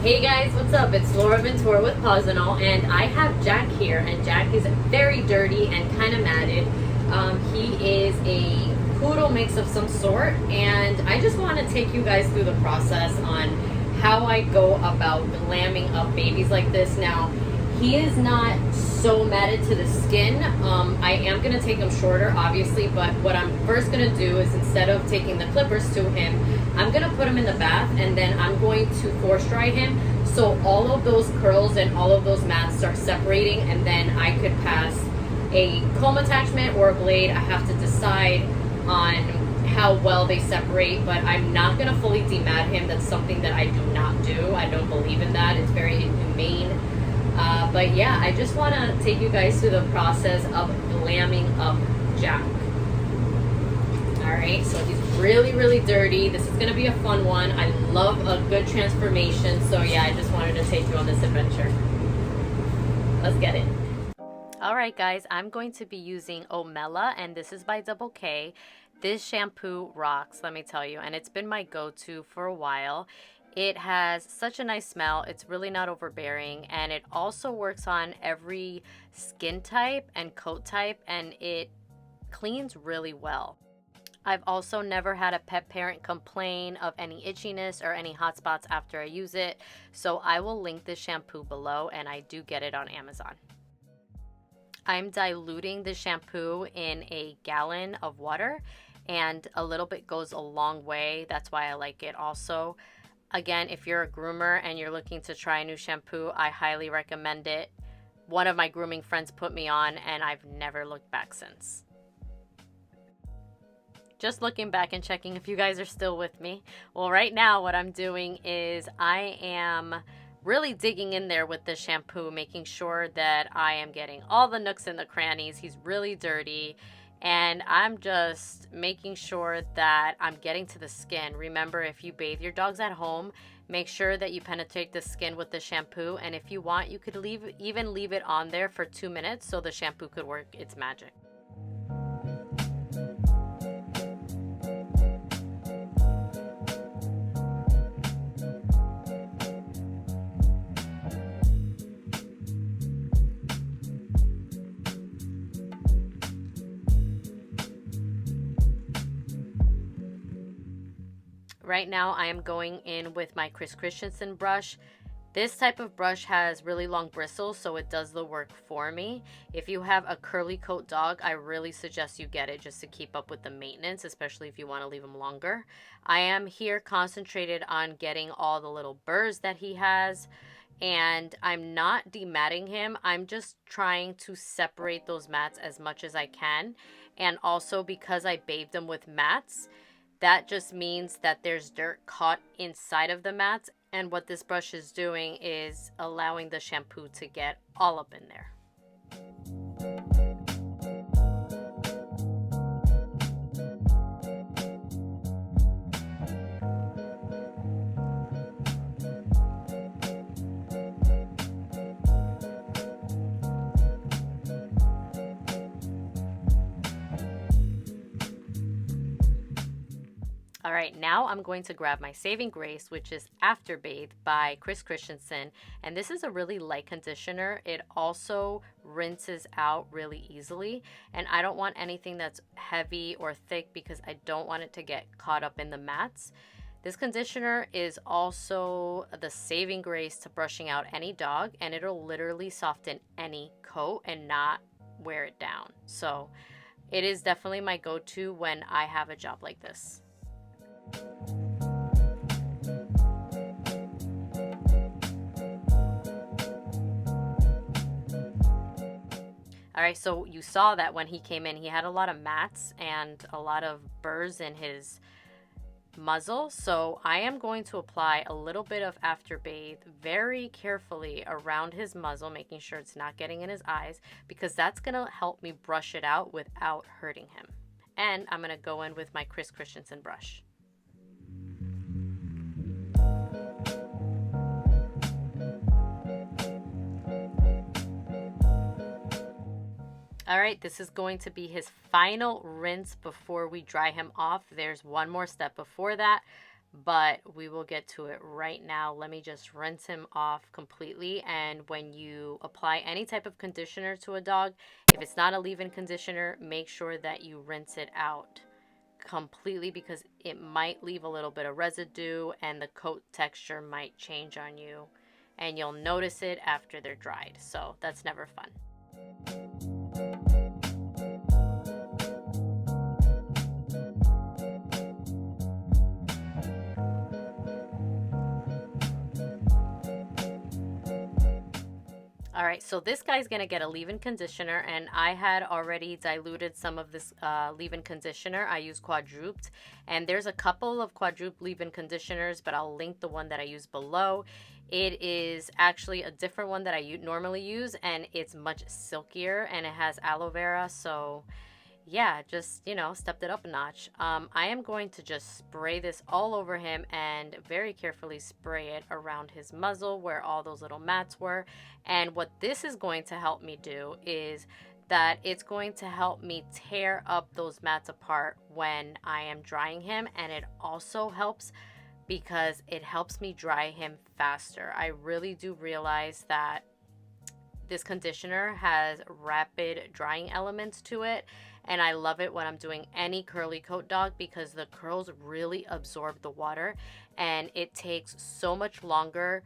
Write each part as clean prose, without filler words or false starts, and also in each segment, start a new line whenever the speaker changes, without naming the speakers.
Hey guys, what's up? It's Laura Ventura with Pawz and All, and I have Jack here, and Jack is very dirty and kind of matted. He is a poodle mix of some sort, and I just want to take you guys through the process on how I go about glamming up babies like this. Now, he is not so matted to the skin. I am going to take him shorter, obviously, but what I'm first going to do is, instead of taking the clippers to him, I'm going to put him in the bath, and then I'm going to force dry him so all of those curls and all of those mats start separating, and then I could pass a comb attachment or a blade. I have to decide on how well they separate, but I'm not going to fully demat him. That's something that I do not do. I don't believe in that. It's very inhumane. But yeah, I just want to take you guys through the process of glamming up Jack. Alright, so he's really, really dirty. This is going to be a fun one. I love a good transformation. So yeah, I just wanted to take you on this adventure. Let's get it. Alright guys, I'm going to be using OATMELLA, and this is by Double K. This shampoo rocks, let me tell you, and it's been my go-to for a while. It has such a nice smell. It's really not overbearing, and it also works on every skin type and coat type, and it cleans really well. I've also never had a pet parent complain of any itchiness or any hot spots after I use it, so I will link this shampoo below, and I do get it on Amazon. I'm diluting the shampoo in a gallon of water, and a little bit goes a long way. That's why I like it also. Again, if you're a groomer and you're looking to try a new shampoo, I highly recommend it. One of my grooming friends put me on, and I've never looked back since. Just looking back and checking if you guys are still with me. Well, right now what I'm doing is I am really digging in there with the shampoo, making sure that I am getting all the nooks and the crannies. He's really dirty. And I'm just making sure that I'm getting to the skin. Remember, if you bathe your dogs at home, make sure that you penetrate the skin with the shampoo. And if you want, you could even leave it on there for 2 minutes so the shampoo could work its magic. Right now I am going in with my Christensen brush. This type of brush has really long bristles, so it does the work for me. If you have a curly coat dog, I really suggest you get it just to keep up with the maintenance, especially if you want to leave him longer. I am here concentrated on getting all the little burrs that he has, and I'm not dematting him. I'm just trying to separate those mats as much as I can. And also, because I bathed them with mats, that just means that there's dirt caught inside of the mats, and what this brush is doing is allowing the shampoo to get all up in there. Alright, now I'm going to grab my Saving Grace, which is After Bathe by Christensen, and this is a really light conditioner. It also rinses out really easily, and I don't want anything that's heavy or thick because I don't want it to get caught up in the mats. This conditioner is also the saving grace to brushing out any dog, and it'll literally soften any coat and not wear it down. So it is definitely my go-to when I have a job like this. Alright, so you saw that when he came in, he had a lot of mats and a lot of burrs in his muzzle. So I am going to apply a little bit of After Bathe very carefully around his muzzle, making sure it's not getting in his eyes, because that's going to help me brush it out without hurting him. And I'm going to go in with my Christensen brush. All right, this is going to be his final rinse before we dry him off. There's one more step before that. but we will get to it right now. Let me just rinse him off completely. And when you apply any type of conditioner to a dog, if it's not a leave-in conditioner, make sure that you rinse it out completely, because it might leave a little bit of residue and the coat texture might change on you, and you'll notice it after they're dried. So that's never fun. All right, so this guy's gonna get a leave-in conditioner, and I had already diluted some of this leave-in conditioner. I use QUADRUPED, and there's a couple of QUADRUPED leave-in conditioners, but I'll link the one that I use below. It is actually a different one that I normally use, and it's much silkier, and it has aloe vera, so yeah, just, you know, stepped it up a notch. I am going to just spray this all over him and very carefully spray it around his muzzle where all those little mats were. And what this is going to help me do is that it's going to help me tear up those mats apart when I am drying him. And it also helps because it helps me dry him faster. I really do realize that this conditioner has rapid drying elements to it, and I love it when I'm doing any curly coat dog because the curls really absorb the water, and it takes so much longer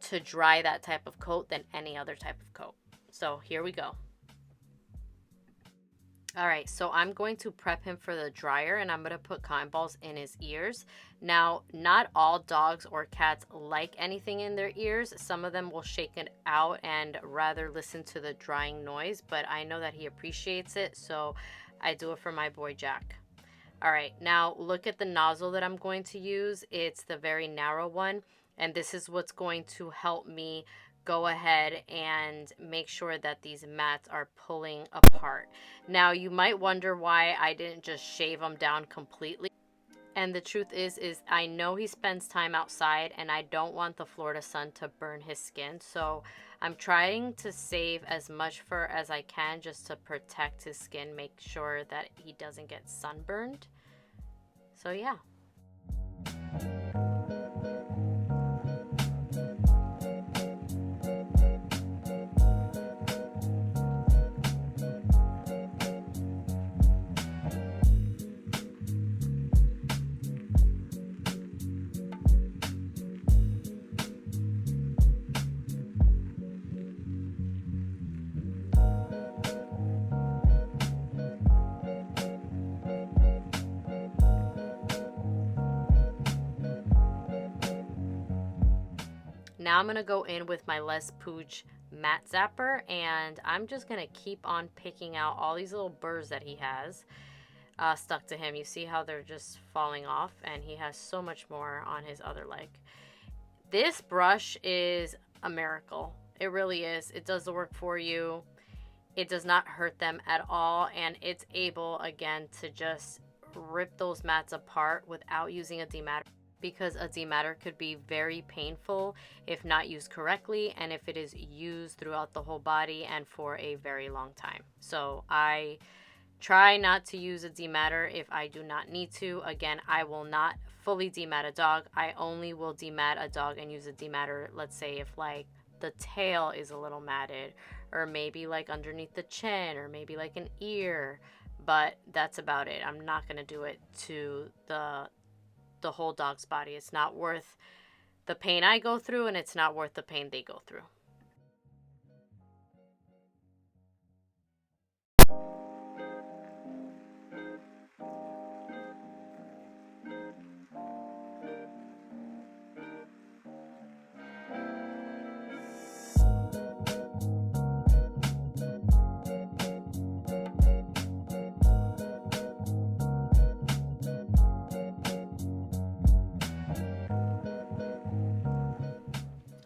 to dry that type of coat than any other type of coat. So here we go. All right, so I'm going to prep him for the dryer, and I'm going to put cotton balls in his ears. Now, not all dogs or cats like anything in their ears. Some of them will shake it out and rather listen to the drying noise, but I know that he appreciates it, so I do it for my boy Jack. All right, now look at the nozzle that I'm going to use. It's the very narrow one, and this is what's going to help me go ahead and make sure that these mats are pulling apart. Now, you might wonder why I didn't just shave them down completely. And the truth is I know he spends time outside, and I don't want the Florida sun to burn his skin. So I'm trying to save as much fur as I can just to protect his skin, make sure that he doesn't get sunburned. So yeah. Now I'm going to go in with my Less Pooch matte zapper, and I'm just going to keep on picking out all these little burrs that he has stuck to him. You see how they're just falling off, and he has so much more on his other leg. This brush is a miracle. It really is. It does the work for you. It does not hurt them at all, and it's able, again, to just rip those mats apart without using a dematter, because a dematter could be very painful if not used correctly, and if it is used throughout the whole body and for a very long time. So I try not to use a dematter if I do not need to. Again, I will not fully demat a dog. I only will demat a dog and use a dematter, let's say if like the tail is a little matted, or maybe like underneath the chin, or maybe like an ear, but that's about it. I'm not going to do it to the whole dog's body. It's not worth the pain I go through, and it's not worth the pain they go through.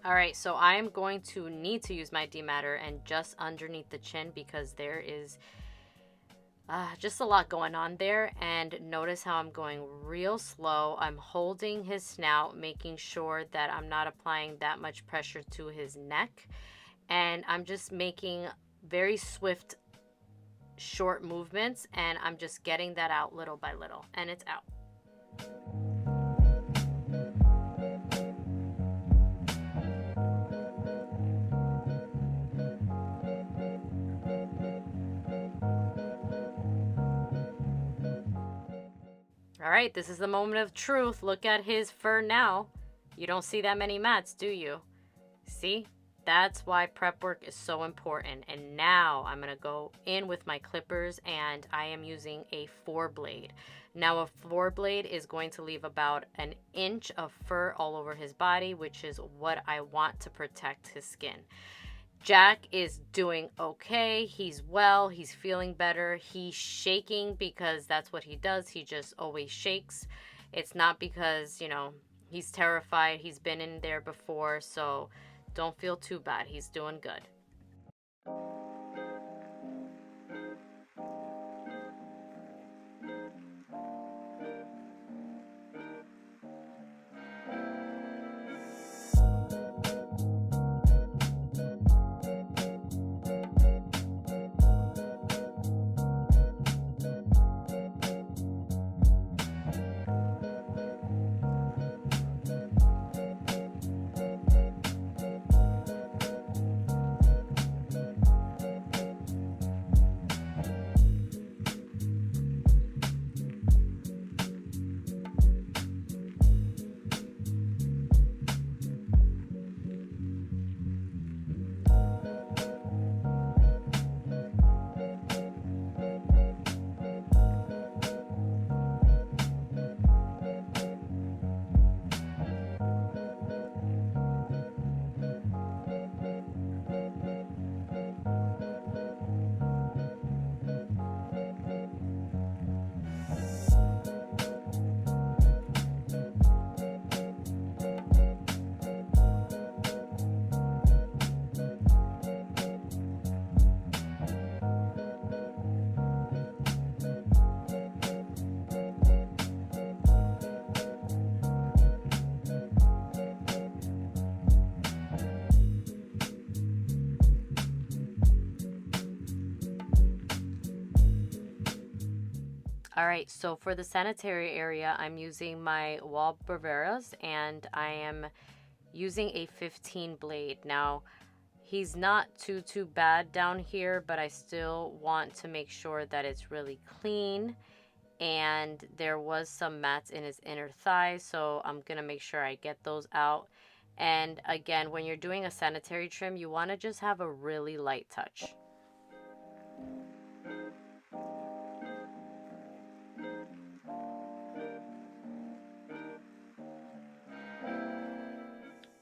Alright, so I am going to need to use my dematter and just underneath the chin, because there is just a lot going on there. And notice how I'm going real slow. I'm holding his snout, making sure that I'm not applying that much pressure to his neck. And I'm just making very swift, short movements, and I'm just getting that out little by little, and it's out. All right, this is the moment of truth. Look at his fur now. You don't see that many mats, do you? See? That's why prep work is so important. And now I'm going to go in with my clippers, and I am using a 4-blade. Now a 4-blade is going to leave about an inch of fur all over his body, which is what I want to protect his skin. Jack is doing okay. He's well. He's feeling better. He's shaking because that's what he does. He just always shakes. It's not because, you know, he's terrified. He's been in there before, so don't feel too bad. He's doing good. All right, so for the sanitary area, I'm using my WAHL BRAVURAs, and I am using a 15 blade. Now, he's not too bad down here, but I still want to make sure that it's really clean. And there was some mats in his inner thigh, so I'm gonna make sure I get those out. And again, when you're doing a sanitary trim, you want to just have a really light touch.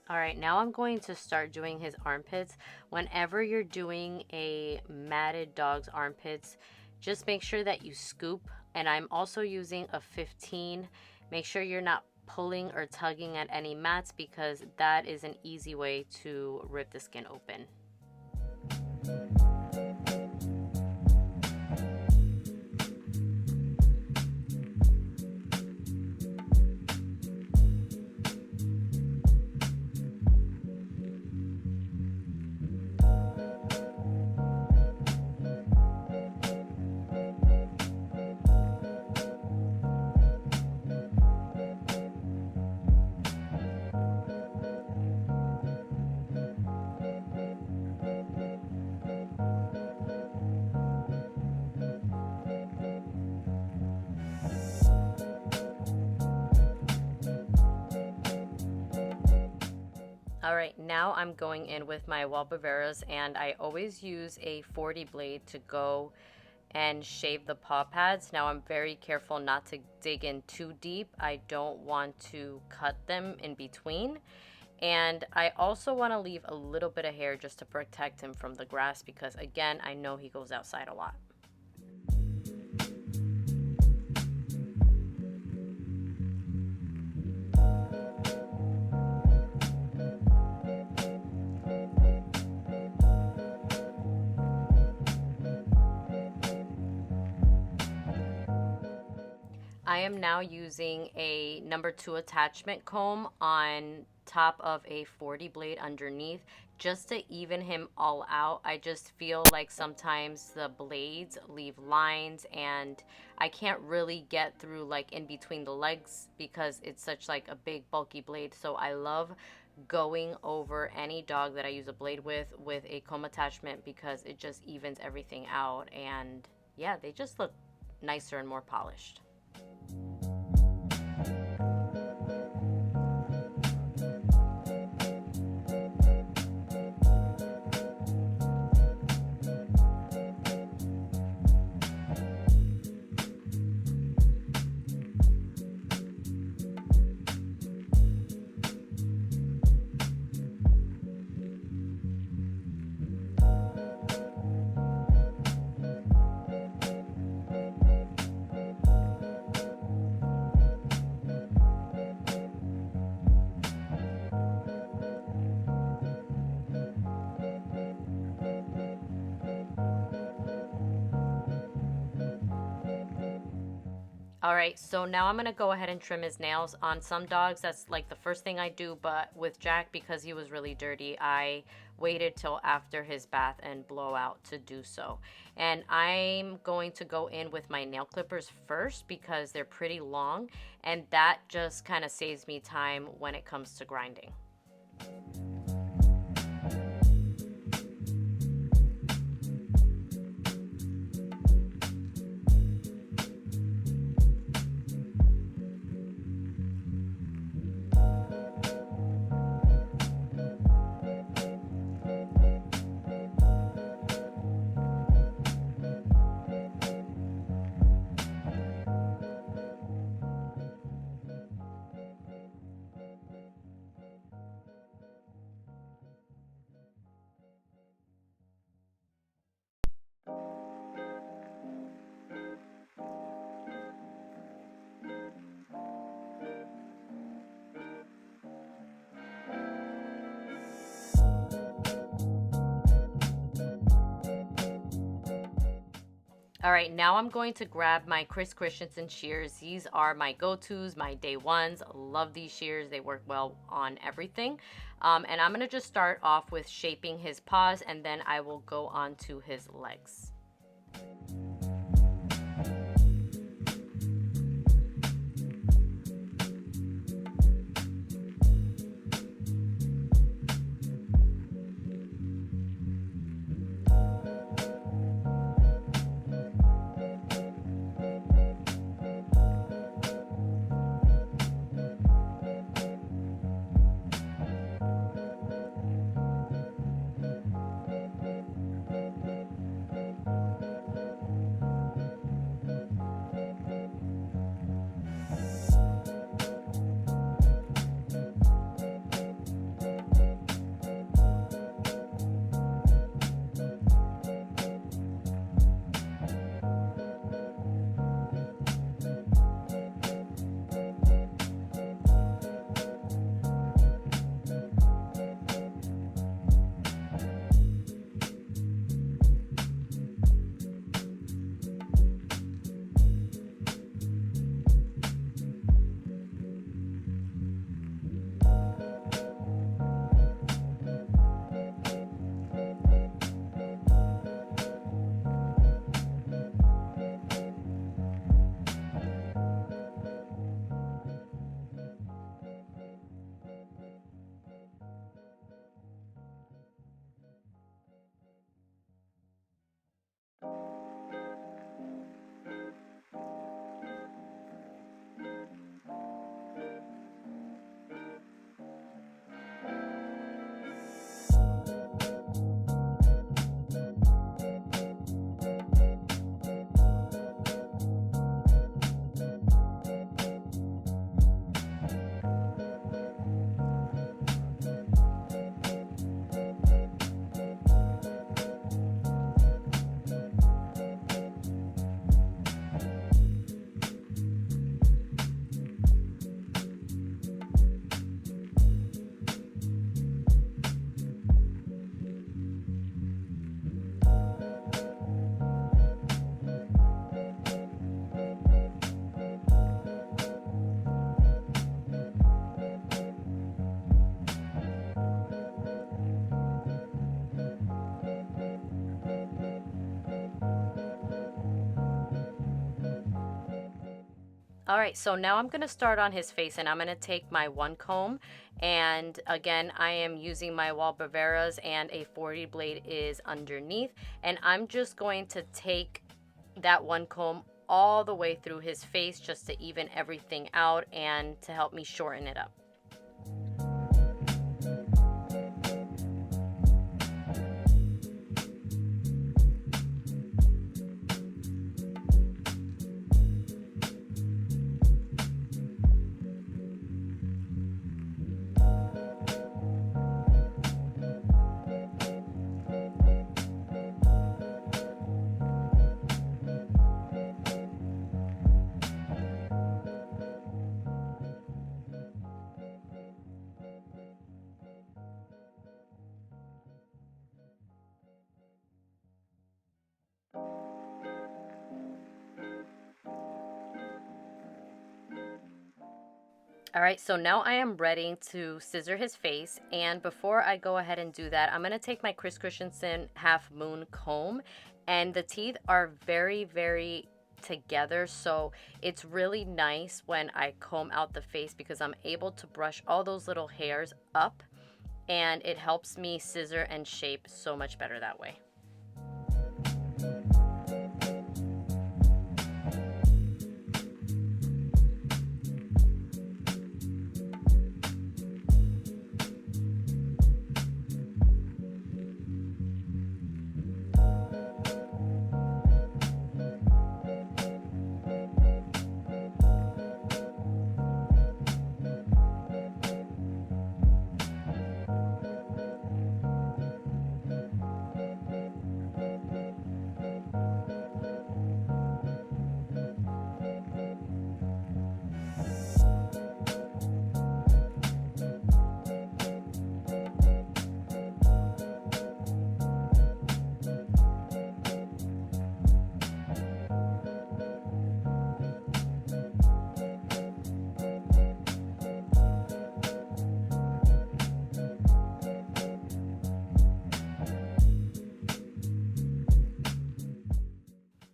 All right, now I'm going to start doing his armpits. Whenever you're doing a matted dog's armpits, just make sure that you scoop. And I'm also using a 15. Make sure you're not pulling or tugging at any mats, because that is an easy way to rip the skin open. All right, now I'm going in with my WAHL BRAVURAs, and I always use a 40 blade to go and shave the paw pads. Now I'm very careful not to dig in too deep. I don't want to cut them in between. And I also want to leave a little bit of hair just to protect him from the grass, because again, I know he goes outside a lot. I am now using a number 2 attachment comb on top of a 40 blade underneath, just to even him all out. I just feel like sometimes the blades leave lines, and I can't really get through like in between the legs because it's such like a big bulky blade. So I love going over any dog that I use a blade with a comb attachment, because it just evens everything out, and yeah, they just look nicer and more polished. All right, so now I'm gonna go ahead and trim his nails. On some dogs, that's like the first thing I do, but with Jack, because he was really dirty, I waited till after his bath and blowout to do so. And I'm going to go in with my nail clippers first because they're pretty long, and that just kind of saves me time when it comes to grinding. All right, now I'm going to grab my Christensen shears. These are my go-tos, my day ones. Love these shears. They work well on everything. And I'm going to just start off with shaping his paws, and then I will go on to his legs. All right, so now I'm gonna start on his face, and I'm gonna take my one comb, and again, I am using my WAHL Bravuras, and a 40 blade is underneath, and I'm just going to take that one comb all the way through his face just to even everything out and to help me shorten it up. All right, so now I am ready to scissor his face, and before I go ahead and do that, I'm going to take my CHRISTENSEN Half Moon comb, and the teeth are very, very together, so it's really nice when I comb out the face because I'm able to brush all those little hairs up, and it helps me scissor and shape so much better that way.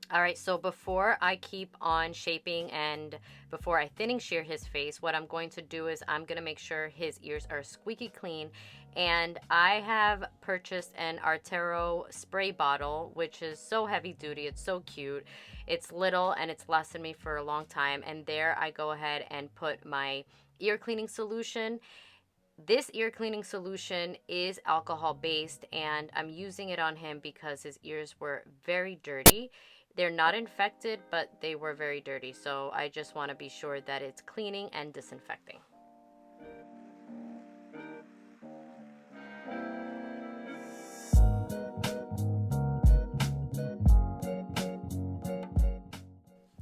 All right, so before I keep on shaping and before I thinning shear his face, what I'm going to do is I'm going to make sure his ears are squeaky clean. And I have purchased an Artero spray bottle, which is so heavy duty. It's so cute. It's little and it's lasted me for a long time. And there I go ahead and put my ear cleaning solution. This ear cleaning solution is alcohol based, and I'm using it on him because his ears were very dirty. They're not infected, but they were very dirty, so I just want to be sure that it's cleaning and disinfecting.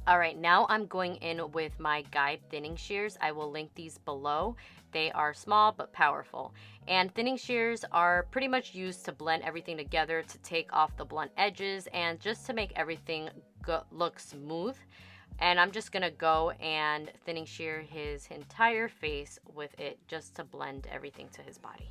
All right, now I'm going in with my Geib thinning shears. I will link these below. They are small but powerful. And thinning shears are pretty much used to blend everything together, to take off the blunt edges, and just to make everything look smooth. And I'm just gonna go and thinning shear his entire face with it just to blend everything to his body.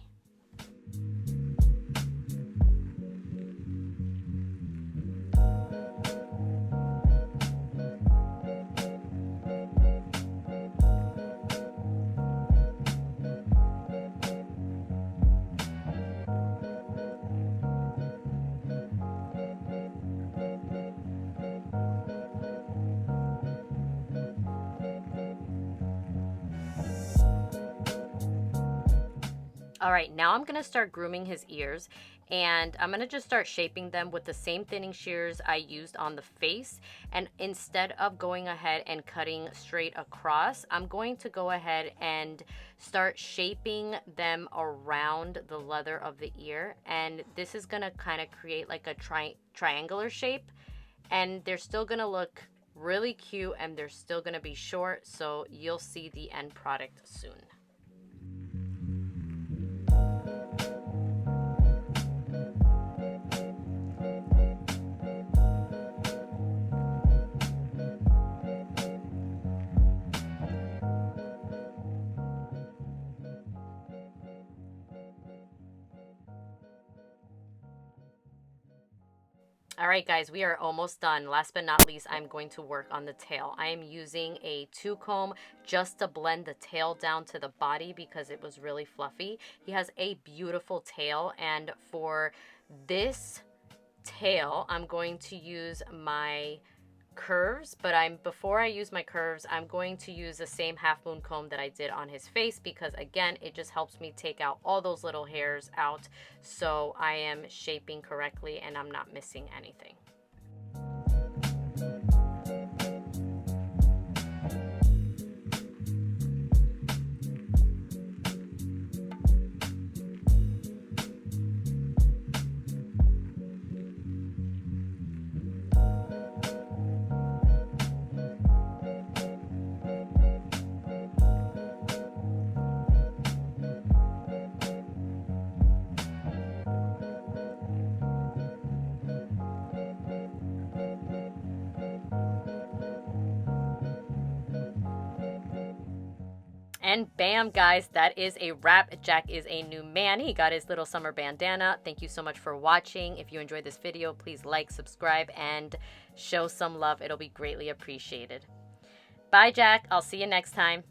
All right, now I'm gonna start grooming his ears, and I'm gonna just start shaping them with the same thinning shears I used on the face. And instead of going ahead and cutting straight across, I'm going to go ahead and start shaping them around the leather of the ear. And this is gonna kind of create like a triangular shape, and they're still gonna look really cute and they're still gonna be short, so you'll see the end product soon. All right, guys, we are almost done. Last but not least, I'm going to work on the tail. I am using a 2-comb just to blend the tail down to the body because it was really fluffy. He has a beautiful tail, and for this tail, I'm going to use my curves, but before I use my curves, I'm going to use the same half moon comb that I did on his face because, again, it just helps me take out all those little hairs out, so I am shaping correctly and I'm not missing anything. And bam, guys, that is a wrap. Jack is a new man. He got his little summer bandana. Thank you so much for watching. If you enjoyed this video, please like, subscribe, and show some love. It'll be greatly appreciated. Bye, Jack. I'll see you next time.